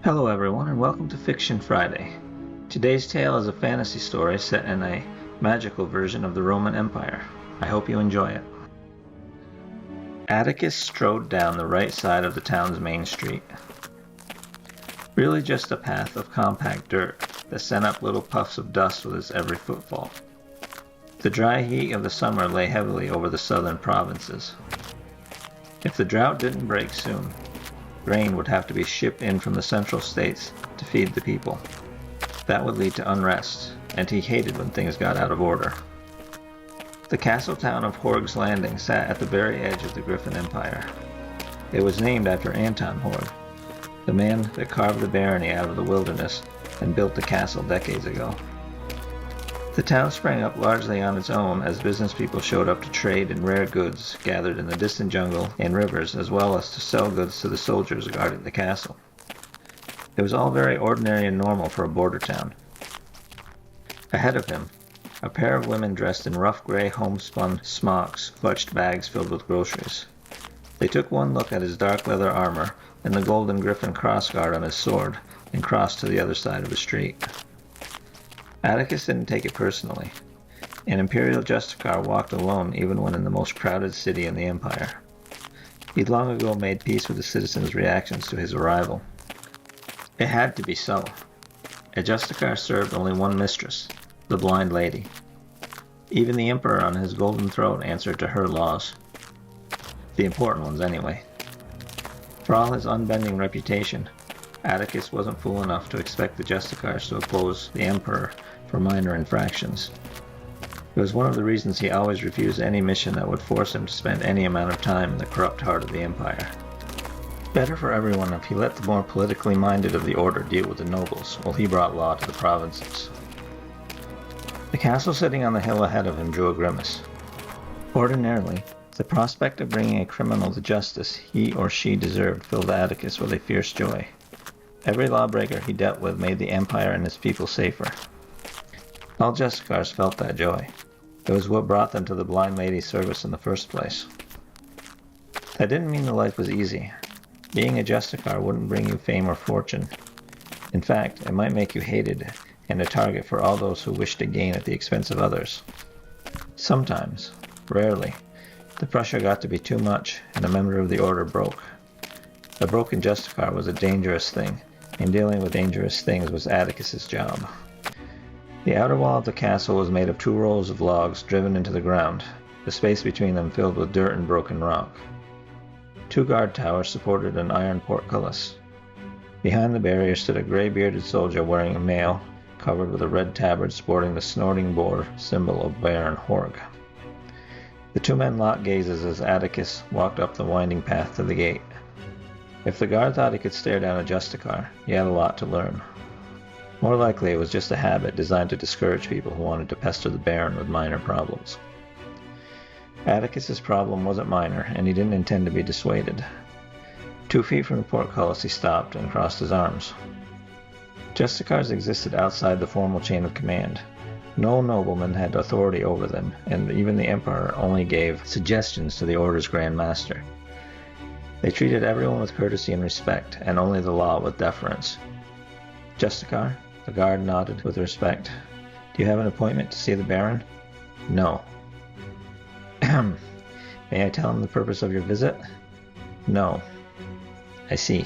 Hello everyone and welcome to Fiction Friday. Today's tale is a fantasy story set in a magical version of the Roman Empire. I hope you enjoy it. Atticus strode down the right side of the town's main street. Really just a path of compact dirt that sent up little puffs of dust with its every footfall. The dry heat of the summer lay heavily over the southern provinces. If the drought didn't break soon, grain would have to be shipped in from the central states to feed the people. That would lead to unrest, and he hated when things got out of order. The castle town of Horg's Landing sat at the very edge of the Griffin Empire. It was named after Anton Horg, the man that carved the barony out of the wilderness and built the castle decades ago. The town sprang up largely on its own as business people showed up to trade in rare goods gathered in the distant jungle and rivers, as well as to sell goods to the soldiers guarding the castle. It was all very ordinary and normal for a border town. Ahead of him, a pair of women dressed in rough gray homespun smocks clutched bags filled with groceries. They took one look at his dark leather armor and the golden griffin crossguard on his sword and crossed to the other side of the street. Atticus didn't take it personally. An Imperial Justiciar walked alone even when in the most crowded city in the Empire. He'd long ago made peace with the citizens' reactions to his arrival. It had to be so. A Justiciar served only one mistress, the blind lady. Even the Emperor on his golden throne answered to her laws. The important ones, anyway. For all his unbending reputation, Atticus wasn't fool enough to expect the Justiciars to oppose the Emperor for minor infractions. It was one of the reasons he always refused any mission that would force him to spend any amount of time in the corrupt heart of the Empire. Better for everyone if he let the more politically minded of the Order deal with the nobles while he brought law to the provinces. The castle sitting on the hill ahead of him drew a grimace. Ordinarily, the prospect of bringing a criminal to justice he or she deserved filled Atticus with a fierce joy. Every lawbreaker he dealt with made the Empire and its people safer. All Justicars felt that joy. It was what brought them to the blind lady's service in the first place. That didn't mean the life was easy. Being a Justiciar wouldn't bring you fame or fortune. In fact, it might make you hated and a target for all those who wish to gain at the expense of others. Sometimes, rarely, the pressure got to be too much and a member of the Order broke. A broken Justiciar was a dangerous thing, and dealing with dangerous things was Atticus's job. The outer wall of the castle was made of 2 rows of logs driven into the ground, the space between them filled with dirt and broken rock. 2 guard towers supported an iron portcullis. Behind the barrier stood a gray-bearded soldier wearing a mail, covered with a red tabard sporting the snorting boar symbol of Baron Horg. The 2 men locked gazes as Atticus walked up the winding path to the gate. If the guard thought he could stare down a Justiciar, he had a lot to learn. More likely it was just a habit designed to discourage people who wanted to pester the Baron with minor problems. Atticus's problem wasn't minor, and he didn't intend to be dissuaded. 2 feet from the portcullis he stopped and crossed his arms. Justicars existed outside the formal chain of command. No nobleman had authority over them, and even the Emperor only gave suggestions to the Order's Grand Master. They treated everyone with courtesy and respect, and only the law with deference. Justiciar? The guard nodded with respect. Do you have an appointment to see the Baron? No. May I tell him the purpose of your visit? No. I see.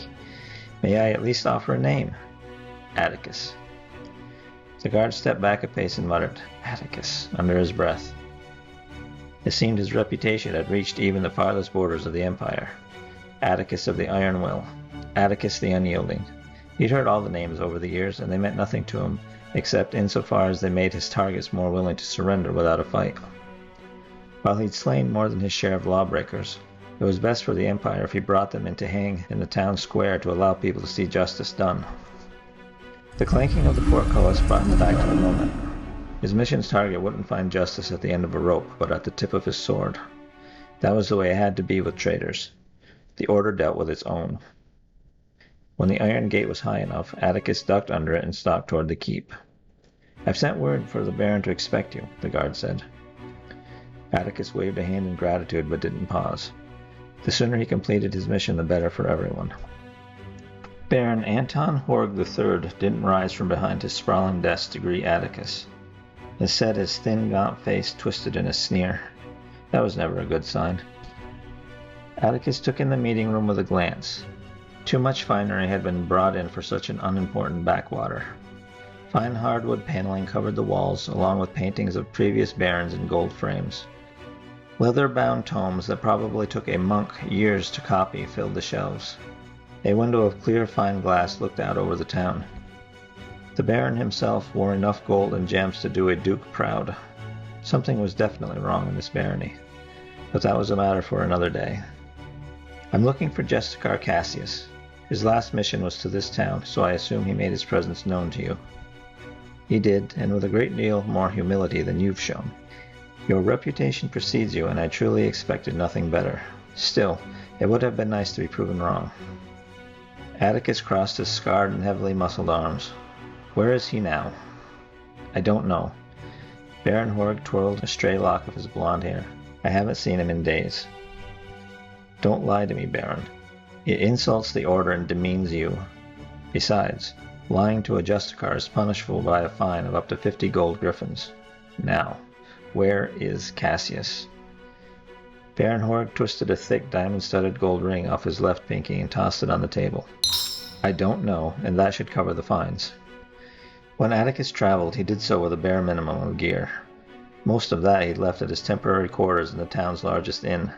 May I at least offer a name? Atticus. The guard stepped back a pace and muttered, Atticus, under his breath. It seemed his reputation had reached even the farthest borders of the Empire. Atticus of the Iron Will. Atticus the Unyielding. He'd heard all the names over the years, and they meant nothing to him, except insofar as they made his targets more willing to surrender without a fight. While he'd slain more than his share of lawbreakers, it was best for the Empire if he brought them in to hang in the town square to allow people to see justice done. The clanking of the portcullis brought him back to the moment. His mission's target wouldn't find justice at the end of a rope, but at the tip of his sword. That was the way it had to be with traitors. The Order dealt with its own. When the iron gate was high enough, Atticus ducked under it and stalked toward the keep. I've sent word for the Baron to expect you, the guard said. Atticus waved a hand in gratitude but didn't pause. The sooner he completed his mission, the better for everyone. Baron Anton Horg III didn't rise from behind his sprawling desk to greet Atticus. Instead, his thin, gaunt face twisted in a sneer. That was never a good sign. Atticus took in the meeting room with a glance. Too much finery had been brought in for such an unimportant backwater. Fine hardwood paneling covered the walls, along with paintings of previous barons in gold frames. Leather-bound tomes that probably took a monk years to copy filled the shelves. A window of clear fine glass looked out over the town. The baron himself wore enough gold and gems to do a duke proud. Something was definitely wrong in this barony, but that was a matter for another day. I'm looking for Justiciar Cassius. His last mission was to this town, so I assume he made his presence known to you. He did, and with a great deal more humility than you've shown. Your reputation precedes you, and I truly expected nothing better. Still, it would have been nice to be proven wrong. Atticus crossed his scarred and heavily muscled arms. Where is he now? I don't know. Baron Horg twirled a stray lock of his blonde hair. I haven't seen him in days. Don't lie to me, Baron. It insults the order and demeans you. Besides, lying to a Justiciar is punishable by a fine of up to 50 gold griffins. Now, where is Cassius? Baron Horg twisted a thick diamond-studded gold ring off his left pinky and tossed it on the table. I don't know, and that should cover the fines. When Atticus traveled, he did so with a bare minimum of gear. Most of that he'd left at his temporary quarters in the town's largest inn.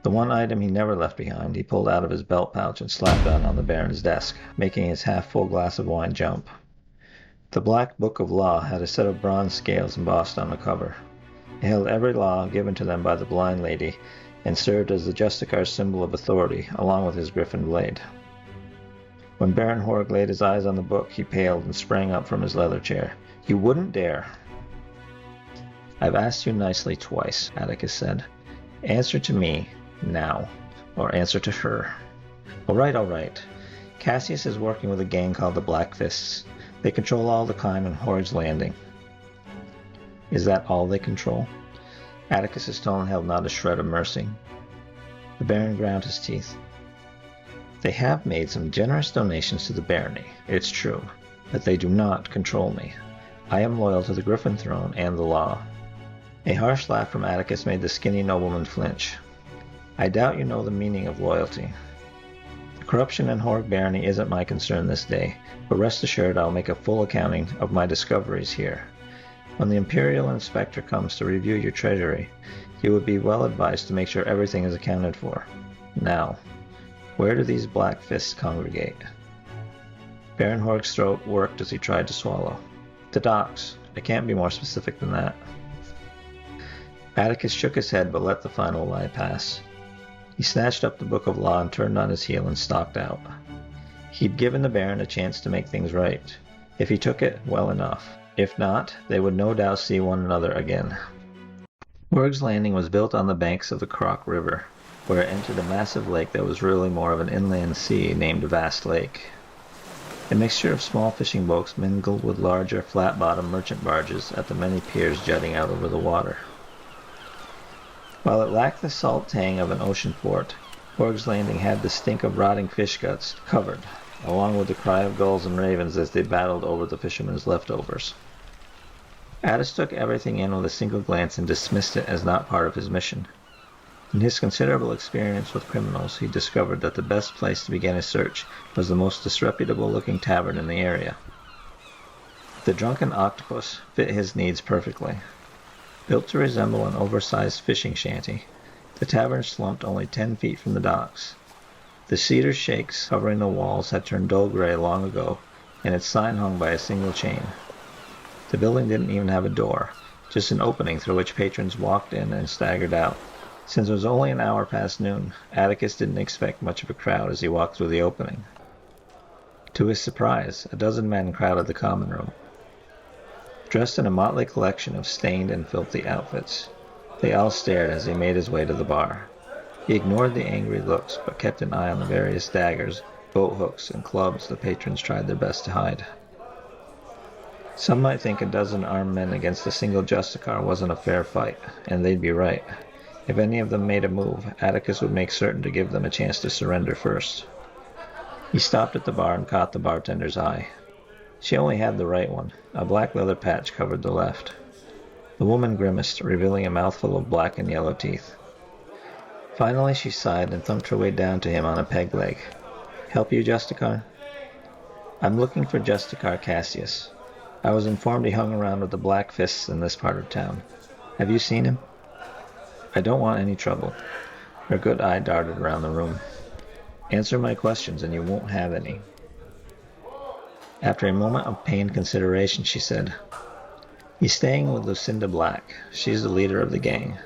The one item he never left behind, he pulled out of his belt pouch and slapped on the Baron's desk, making his half-full glass of wine jump. The Black Book of Law had a set of bronze scales embossed on the cover. It held every law given to them by the blind lady, and served as the Justiciar's symbol of authority, along with his griffin blade. When Baron Horg laid his eyes on the book, he paled and sprang up from his leather chair. You wouldn't dare! I've asked you nicely twice, Atticus said. Answer to me, now, or answer to her. All right. Cassius is working with a gang called the Black Fists. They control all the crime in Horg's Landing. Is that all they control? Atticus's tone held not a shred of mercy. The Baron ground his teeth. They have made some generous donations to the barony, it's true, but they do not control me. I am loyal to the Griffin Throne and the law. A harsh laugh from Atticus made the skinny nobleman flinch. I doubt you know the meaning of loyalty. The corruption in Horg barony isn't my concern this day, but rest assured I'll make a full accounting of my discoveries here. When the Imperial Inspector comes to review your treasury, you would be well advised to make sure everything is accounted for. Now, where do these Black Fists congregate? Baron Horg's throat worked as he tried to swallow. The docks. I can't be more specific than that. Atticus shook his head but let the final lie pass. He snatched up the Book of Law and turned on his heel and stalked out. He'd given the Baron a chance to make things right. If he took it, well enough. If not, they would no doubt see one another again. Horg's Landing was built on the banks of the Croc River, where it entered a massive lake that was really more of an inland sea named Vast Lake. A mixture of small fishing boats mingled with larger, flat-bottomed merchant barges at the many piers jutting out over the water. While it lacked the salt tang of an ocean port, Horg's Landing had the stink of rotting fish guts covered, along with the cry of gulls and ravens as they battled over the fishermen's leftovers. Atticus took everything in with a single glance and dismissed it as not part of his mission. In his considerable experience with criminals, he discovered that the best place to begin a search was the most disreputable-looking tavern in the area. The Drunken Octopus fit his needs perfectly. Built to resemble an oversized fishing shanty, the tavern slumped only 10 feet from the docks. The cedar shakes covering the walls had turned dull gray long ago, and its sign hung by a single chain. The building didn't even have a door, just an opening through which patrons walked in and staggered out. Since it was only an hour past noon, Atticus didn't expect much of a crowd as he walked through the opening. To his surprise, a dozen men crowded the common room. Dressed in a motley collection of stained and filthy outfits, they all stared as he made his way to the bar. He ignored the angry looks, but kept an eye on the various daggers, boat hooks, and clubs the patrons tried their best to hide. Some might think a dozen armed men against a single Justiciar wasn't a fair fight, and they'd be right. If any of them made a move, Atticus would make certain to give them a chance to surrender first. He stopped at the bar and caught the bartender's eye. She only had the right one. A black leather patch covered the left. The woman grimaced, revealing a mouthful of black and yellow teeth. Finally she sighed and thumped her way down to him on a peg leg. "Help you, Justiciar?" "I'm looking for Justiciar Cassius. I was informed he hung around with the Black Fists in this part of town. Have you seen him?" "I don't want any trouble." Her good eye darted around the room. "Answer my questions and you won't have any." After a moment of pained consideration, she said, "He's staying with Lucinda Black. She's the leader of the gang.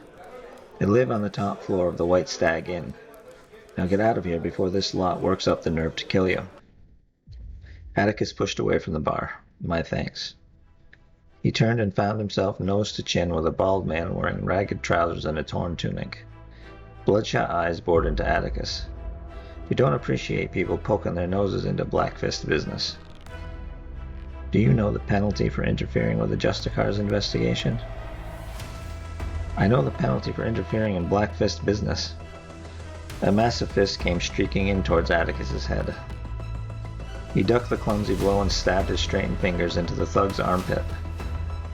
They live on the top floor of the White Stag Inn. Now get out of here before this lot works up the nerve to kill you." Atticus pushed away from the bar. "My thanks." He turned and found himself nose to chin with a bald man wearing ragged trousers and a torn tunic. Bloodshot eyes bored into Atticus. "You don't appreciate people poking their noses into Black Fist business. Do you know the penalty for interfering with the Justiciar's investigation?" "I know the penalty for interfering in Black Fist business." A massive fist came streaking in towards Atticus's head. He ducked the clumsy blow and stabbed his straightened fingers into the thug's armpit.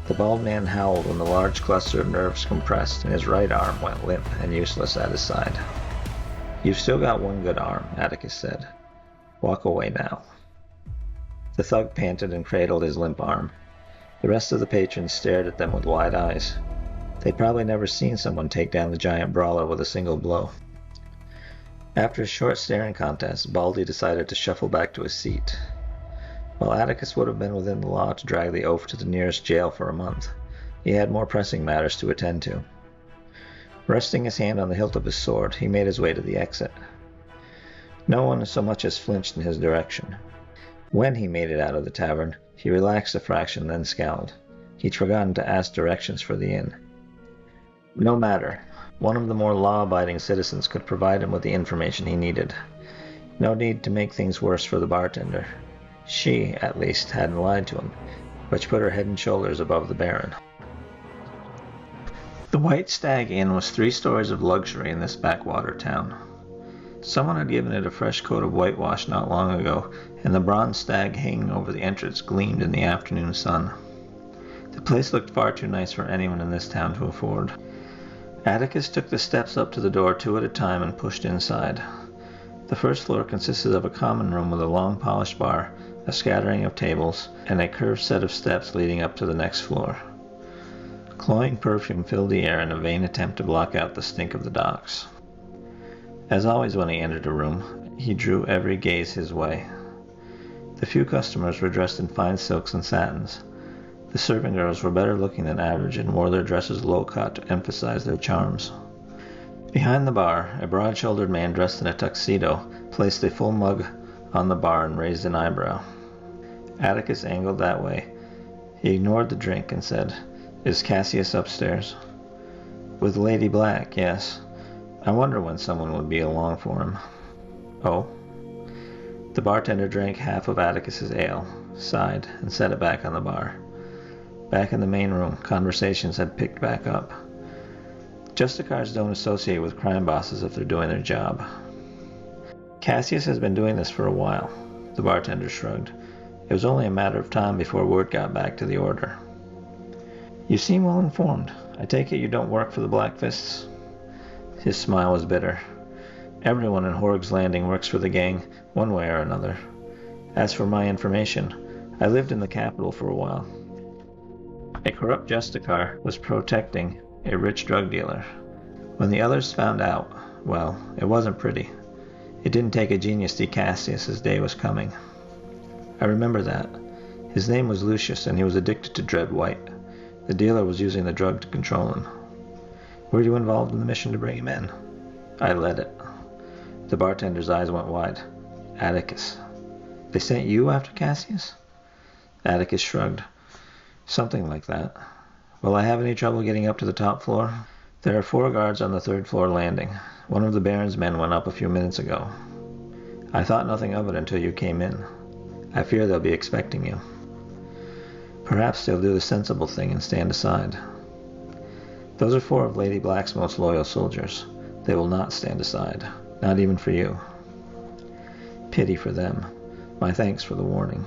The bald man howled when the large cluster of nerves compressed and his right arm went limp and useless at his side. "You've still got one good arm," Atticus said. "Walk away now." The thug panted and cradled his limp arm. The rest of the patrons stared at them with wide eyes. They'd probably never seen someone take down the giant brawler with a single blow. After a short staring contest, Baldy decided to shuffle back to his seat. While Atticus would have been within the law to drag the oaf to the nearest jail for a month, he had more pressing matters to attend to. Resting his hand on the hilt of his sword, he made his way to the exit. No one so much as flinched in his direction. When he made it out of the tavern, he relaxed a fraction, then scowled. He'd forgotten to ask directions for the inn. No matter. One of the more law-abiding citizens could provide him with the information he needed. No need to make things worse for the bartender. She, at least, hadn't lied to him, which put her head and shoulders above the Baron. The White Stag Inn was 3 stories of luxury in this backwater town. Someone had given it a fresh coat of whitewash not long ago, and the bronze stag hanging over the entrance gleamed in the afternoon sun. The place looked far too nice for anyone in this town to afford. Atticus took the steps up to the door 2 at a time and pushed inside. The first floor consisted of a common room with a long polished bar, a scattering of tables, and a curved set of steps leading up to the next floor. Cloying perfume filled the air in a vain attempt to block out the stink of the docks. As always when he entered a room, he drew every gaze his way. The few customers were dressed in fine silks and satins. The serving girls were better looking than average and wore their dresses low-cut to emphasize their charms. Behind the bar, a broad-shouldered man dressed in a tuxedo placed a full mug on the bar and raised an eyebrow. Atticus angled that way. He ignored the drink and said, "Is Cassius upstairs?" "With Lady Black, yes. I wonder when someone would be along for him." "Oh?" The bartender drank half of Atticus's ale, sighed, and set it back on the bar. Back in the main room, conversations had picked back up. Justiciars don't associate with crime bosses if they're doing their job. "Cassius has been doing this for a while," the bartender shrugged. "It was only a matter of time before word got back to the Order." "You seem well informed. I take it you don't work for the Black Fists?" His smile was bitter. "Everyone in Horg's Landing works for the gang, one way or another. As for my information, I lived in the capital for a while. A corrupt Justiciar was protecting a rich drug dealer. When the others found out, well, it wasn't pretty. It didn't take a genius to see Cassius's day was coming. I remember that. His name was Lucius, and he was addicted to Dread White. The dealer was using the drug to control him. Were you involved in the mission to bring him in?" "I led it." The bartender's eyes went wide. "Atticus. They sent you after Cassius?" Atticus shrugged. "Something like that. Will I have any trouble getting up to the top floor?" "There are 4 guards on the 3rd floor landing. One of the Baron's men went up a few minutes ago. I thought nothing of it until you came in. I fear they'll be expecting you." "Perhaps they'll do the sensible thing and stand aside." "Those are 4 of Lady Black's most loyal soldiers. They will not stand aside, not even for you." Pity for them. My thanks for the warning.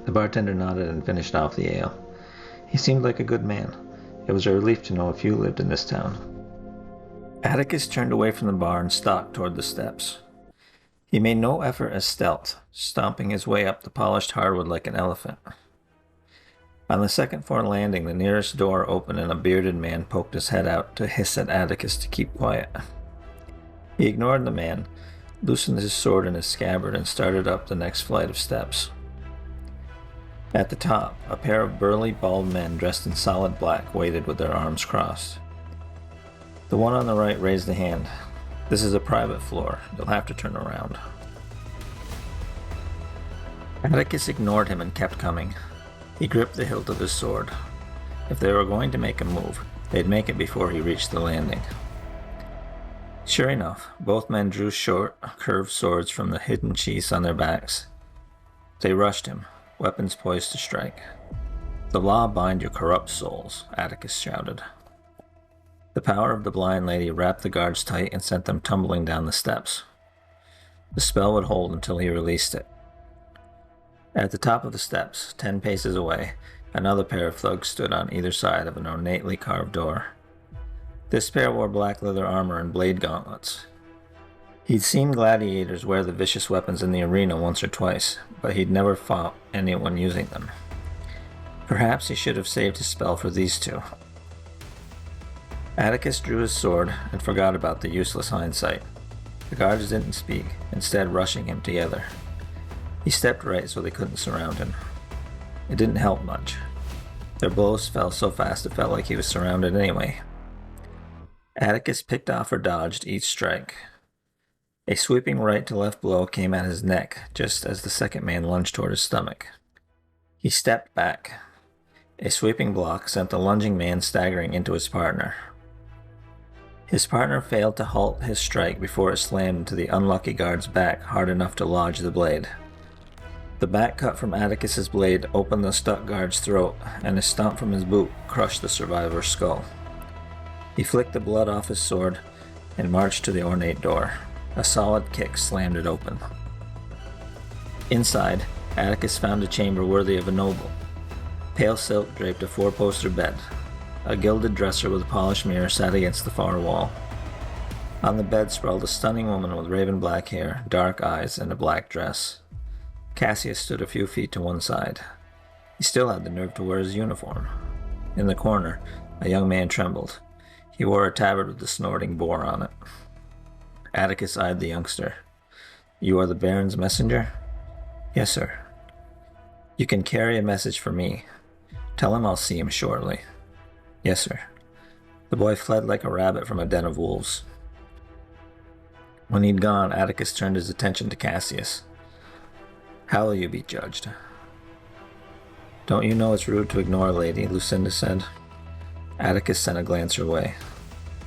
The bartender nodded and finished off the ale. He seemed like a good man. It was a relief to know a few lived in this town. Atticus turned away from the bar and stalked toward the steps. He made no effort at stealth, stomping his way up the polished hardwood like an elephant. On the second floor landing, the nearest door opened and a bearded man poked his head out to hiss at Atticus to keep quiet. He ignored the man, loosened his sword in his scabbard, and started up the next flight of steps. At the top, a pair of burly, bald men dressed in solid black waited with their arms crossed. The one on the right raised a hand. "This is a private floor. You'll have to turn around." Atticus ignored him and kept coming. He gripped the hilt of his sword. If they were going to make a move, they'd make it before he reached the landing. Sure enough, both men drew short, curved swords from the hidden sheaths on their backs. They rushed him, weapons poised to strike. "The law bind your corrupt souls," Atticus shouted. The power of the blind lady wrapped the guards tight and sent them tumbling down the steps. The spell would hold until he released it. At the top of the steps, 10 paces away, another pair of thugs stood on either side of an ornately carved door. This pair wore black leather armor and blade gauntlets. He'd seen gladiators wear the vicious weapons in the arena once or twice, but he'd never fought anyone using them. Perhaps he should have saved his spell for these two. Atticus drew his sword and forgot about the useless hindsight. The guards didn't speak, instead rushing him together. He stepped right so they couldn't surround him. It didn't help much. Their blows fell so fast it felt like he was surrounded anyway. Atticus picked off or dodged each strike. A sweeping right to left blow came at his neck just as the second man lunged toward his stomach. He stepped back. A sweeping block sent the lunging man staggering into his partner. His partner failed to halt his strike before it slammed into the unlucky guard's back hard enough to lodge the blade. The back cut from Atticus's blade opened the stuck guard's throat, and a stomp from his boot crushed the survivor's skull. He flicked the blood off his sword and marched to the ornate door. A solid kick slammed it open. Inside, Atticus found a chamber worthy of a noble. Pale silk draped a four-poster bed. A gilded dresser with a polished mirror sat against the far wall. On the bed sprawled a stunning woman with raven black hair, dark eyes, and a black dress. Cassius stood a few feet to one side. He still had the nerve to wear his uniform. In the corner, a young man trembled. He wore a tabard with the snorting boar on it. Atticus eyed the youngster. "You are the Baron's messenger?" "Yes, sir." "You can carry a message for me. Tell him I'll see him shortly." "Yes, sir." The boy fled like a rabbit from a den of wolves. When he'd gone, Atticus turned his attention to Cassius. "How will you be judged?" "Don't you know it's rude to ignore a lady?" Lucinda said. Atticus sent a glance her way.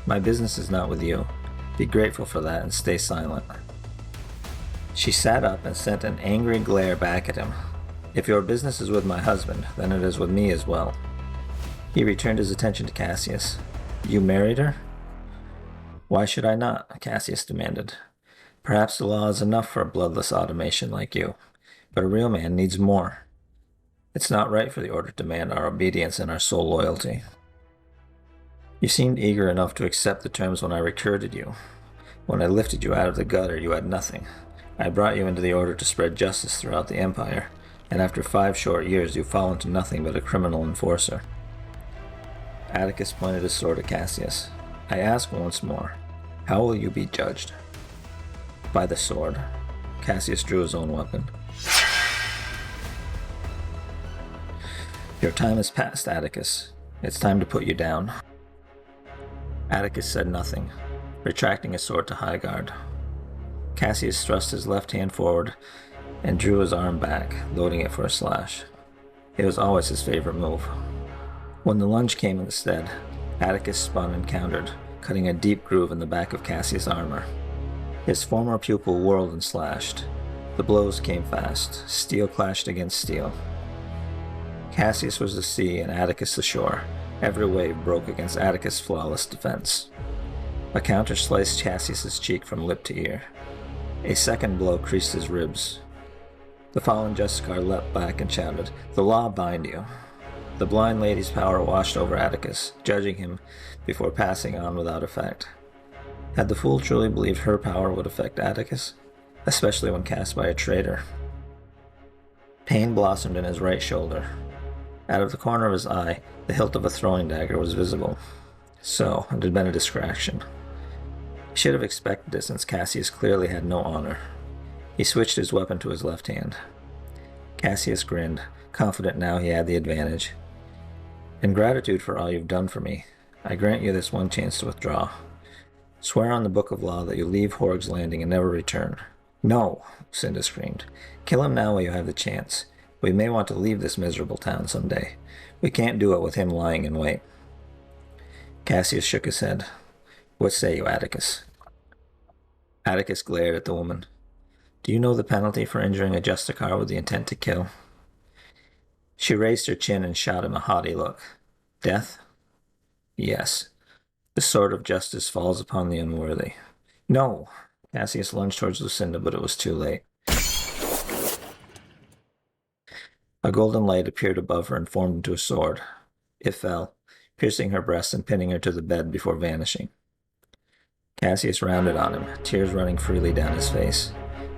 "My business is not with you. Be grateful for that and stay silent." She sat up and sent an angry glare back at him. "If your business is with my husband, then it is with me as well." He returned his attention to Cassius. "You married her?" "Why should I not?" Cassius demanded. "Perhaps the law is enough for a bloodless automation like you, but a real man needs more. It's not right for the Order to demand our obedience and our sole loyalty." "You seemed eager enough to accept the terms when I recruited you. When I lifted you out of the gutter, you had nothing. I brought you into the Order to spread justice throughout the Empire, and after 5 short years you've fallen to nothing but a criminal enforcer." Atticus pointed his sword at Cassius. "I ask once more, how will you be judged?" "By the sword." Cassius drew his own weapon. "Your time has passed, Atticus. It's time to put you down." Atticus said nothing, retracting his sword to high guard. Cassius thrust his left hand forward and drew his arm back, loading it for a slash. It was always his favorite move. When the lunge came instead, Atticus spun and countered, cutting a deep groove in the back of Cassius' armor. His former pupil whirled and slashed. The blows came fast. Steel clashed against steel. Cassius was the sea and Atticus the shore. Every wave broke against Atticus' flawless defense. A counter sliced Cassius' cheek from lip to ear. A second blow creased his ribs. The fallen Justiciar leapt back and shouted, "The law bind you." The blind lady's power washed over Atticus, judging him before passing on without effect. Had the fool truly believed her power would affect Atticus, especially when cast by a traitor? Pain blossomed in his right shoulder. Out of the corner of his eye, the hilt of a throwing dagger was visible. So, it had been a distraction. He should have expected it, since Cassius clearly had no honor. He switched his weapon to his left hand. Cassius grinned, confident now he had the advantage. "In gratitude for all you've done for me, I grant you this one chance to withdraw. Swear on the Book of Law that you leave Horg's Landing and never return." "No!" Lucinda screamed. "Kill him now while you have the chance. We may want to leave this miserable town someday. We can't do it with him lying in wait." Cassius shook his head. "What say you, Atticus?" Atticus glared at the woman. "Do you know the penalty for injuring a Justiciar with the intent to kill?" She raised her chin and shot him a haughty look. "Death?" "Yes. The sword of justice falls upon the unworthy." "No!" Cassius lunged towards Lucinda, but it was too late. A golden light appeared above her and formed into a sword. It fell, piercing her breast and pinning her to the bed before vanishing. Cassius rounded on him, tears running freely down his face.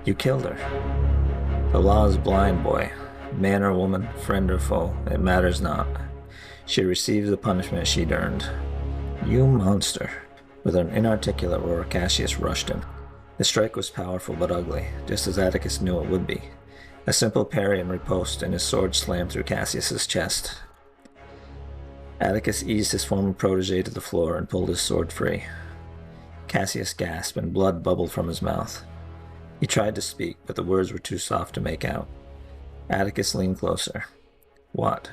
"You killed her." "The law is blind, boy. Man or woman, friend or foe, it matters not. She received the punishment she'd earned." "You monster!" With an inarticulate roar, Cassius rushed him. The strike was powerful but ugly, just as Atticus knew it would be. A simple parry and riposte, and his sword slammed through Cassius's chest. Atticus eased his former protege to the floor and pulled his sword free. Cassius gasped, and blood bubbled from his mouth. He tried to speak, but the words were too soft to make out. Atticus leaned closer. "What?"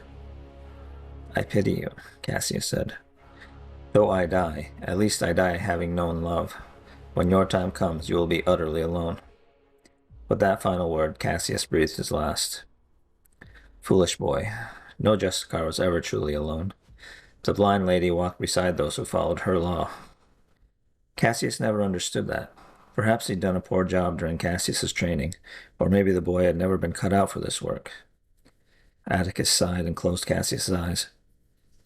"I pity you," Cassius said. "Though I die, at least I die having known love. When your time comes, you will be utterly alone." With that final word, Cassius breathed his last. Foolish boy. No Justiciar was ever truly alone. The blind lady walked beside those who followed her law. Cassius never understood that. Perhaps he'd done a poor job during Cassius's training, or maybe the boy had never been cut out for this work. Atticus sighed and closed Cassius's eyes.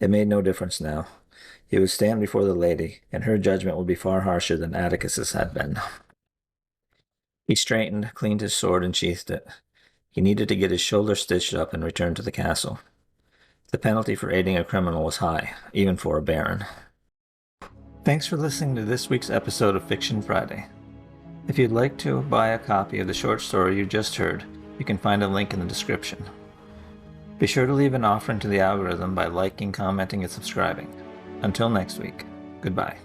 It made no difference now. He would stand before the lady, and her judgment would be far harsher than Atticus's had been. He straightened, cleaned his sword, and sheathed it. He needed to get his shoulder stitched up and return to the castle. The penalty for aiding a criminal was high, even for a baron. Thanks for listening to this week's episode of Fiction Friday. If you'd like to buy a copy of the short story you just heard, you can find a link in the description. Be sure to leave an offering to the algorithm by liking, commenting, and subscribing. Until next week, goodbye.